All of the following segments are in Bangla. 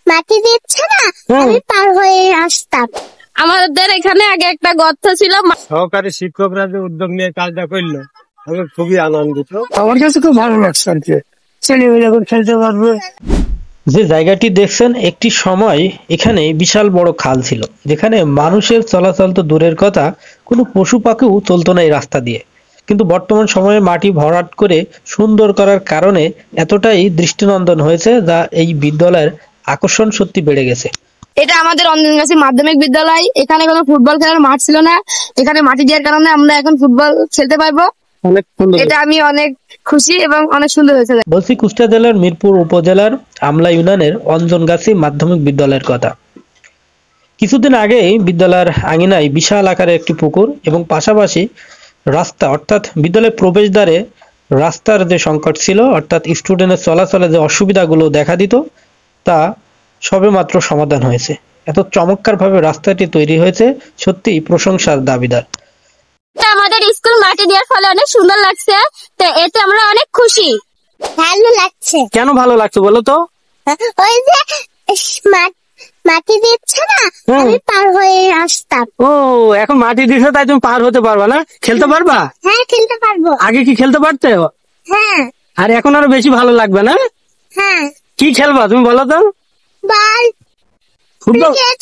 মাটি দিচ্ছে না, আমি পার হয়ে আসতাম। আমাদের এখানে আগে একটা গর্ত ছিল। সহকারী শিক্ষকরা যে উদ্যোগ নিয়ে কাজটা করলো, আমি খুবই আনন্দিত। আমার কাছে খুব ভালো লাগছে আর কি, ছেলেমেয়েরা এখন খেলতে পারবে। যে জায়গাটি দেখছেন, একটি সময় এখানে বিশাল বড় খাল ছিল, যেখানে মানুষের চলাচল তো দূরের কথা, কোনো পশু পাখিও চলতো না এই রাস্তা দিয়ে। কিন্তু বর্তমান সময়ে মাটি ভরাট করে সুন্দর করার কারণে এতটাই দৃষ্টিনন্দন হয়েছে, যা এই বিদ্যালয়ের আকর্ষণ সত্যি বেড়ে গেছে। এটা আমাদের অঞ্জনগাছি মাধ্যমিক বিদ্যালয়। এখানে কোনো ফুটবল খেলার মাঠ ছিল না, এখানে মাটি দেওয়ার কারণে আমরা এখন ফুটবল খেলতে পারবো। অনেক সুন্দর, এটা আমি অনেক খুশি এবং অনেক সুন্দর হয়েছে। বলছি কুষ্টিয়া জেলার মিরপুর উপজেলার আমলা ইউনিয়নের অঞ্জনগাছি মাধ্যমিক বিদ্যালয়ের কথা। কিছুদিন আগেই বিদ্যালয়ের আঙিনায় বিশাল আকারের একটি পুকুর এবং পাশাপাশি রাস্তা, অর্থাৎ বিদ্যালয়ের প্রবেশদ্বারে রাস্তার যে সংকট ছিল, অর্থাৎ স্টুডেন্টের চলাচলে যে অসুবিধাগুলো দেখা দিত, তা সবেমাত্র সমাধান হয়েছে। এত চমৎকারভাবে রাস্তাটি তৈরি হয়েছে, সত্যি প্রশংসার দাবিদার। আমাদের স্কুল মাটি দেওয়ার ফলে অনেক সুন্দর লাগছে, তো এতে আমরা অনেক খুশি। ভালো লাগছে। কেন ভালো লাগছে বলো তো? ওই যে মাটি দিচ্ছে না, আমি পার হয়ে আসতাম। ও, এখন মাটি দিছে তাই তুমি পার হতে পারবা না? খেলতে পারবা? হ্যাঁ, খেলতে পারবো। আগে কি খেলতে পারতে? হ্যাঁ। আর এখন আরো বেশি ভালো লাগবে না? হ্যাঁ। কি খেলবা তুমি বলো তো? বল, ফুটবল। ক্রিকেট।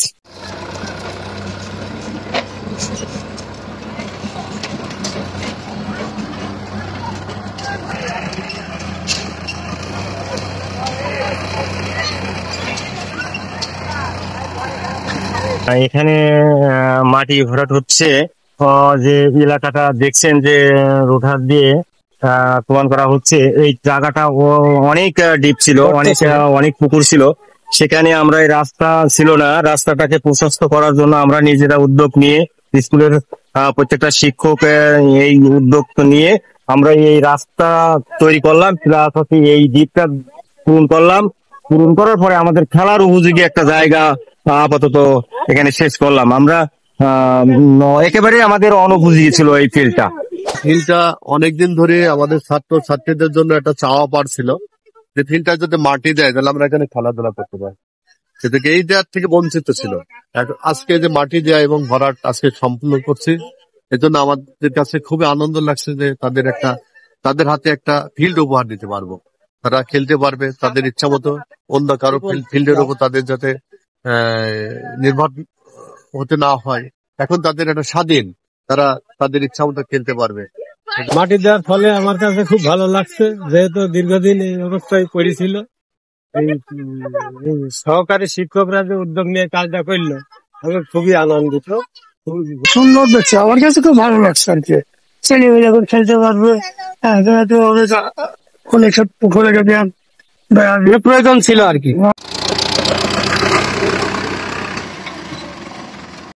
এখানে মাটি ভরাট হচ্ছে। যে এলাকাটা দেখছেন যে রোটার দিয়ে প্রমাণ করা হচ্ছে, এই জায়গাটা অনেক ডিপ ছিল, অনেক পুকুর ছিল। সেখানে আমরা এই রাস্তা ছিল না, রাস্তাটাকে প্রশস্ত করার জন্য আমরা নিজেরা উদ্যোগ নিয়ে, স্কুলের প্রত্যেকটা শিক্ষক এই উদ্যোগ নিয়ে আমরা এই রাস্তা তৈরি করলাম, প্লাস হচ্ছে এই ডিপটা পূরণ করলাম। পূরণ করার পরে আমাদের খেলার উপযোগী একটা জায়গা আপাতত এখানে শেষ করলাম আমরা। একেবারে আমাদের অনুপযোগী ছিল এই ফিল্ডটা। অনেকদিন ধরে আমাদের ছাত্র ছাত্রীদের জন্য একটা চাওয়া পাওয়া ছিল যে ফিল্ডটা যদি মাটি দেয় তাহলে আমরা এখানে খেলাধুলা করতে পারি, সেটাকে এই দেওয়ার থেকে বঞ্চিত ছিল। আজকে যে মাটি দেওয়া এবং ভরাট আজকে সম্পূর্ণ করছি, এজন্য আমাদের কাছে খুবই আনন্দ লাগছে যে তাদের হাতে একটা ফিল্ড উপহার দিতে পারবো। তারা খেলতে পারবে তাদের ইচ্ছা মতো, অন্য কারো ফিল্ডের উপর তাদের যাতে নির্ভর হতে না হয়। এখন তাদের একটা স্বাধীন, তারা তাদের ইচ্ছা মতো খেলতে পারবে। মাটি দেওয়ার ফলে আমার কাছে খুব ভালো লাগছে, যেহেতু দীর্ঘদিন এই অবস্থায় পড়েছিল। এই সহকারী শিক্ষকরা যে উদ্যোগ নিয়ে কাজটা করলো, আমি খুবই আনন্দিত। সুন্দর দেখছে, আমার কাছে খুব ভালো লাগছে আর কি, ছেলেমেয়েরা এখন খেলতে পারবে। অনেক সব পুকুরে প্রয়োজন ছিল আর কি।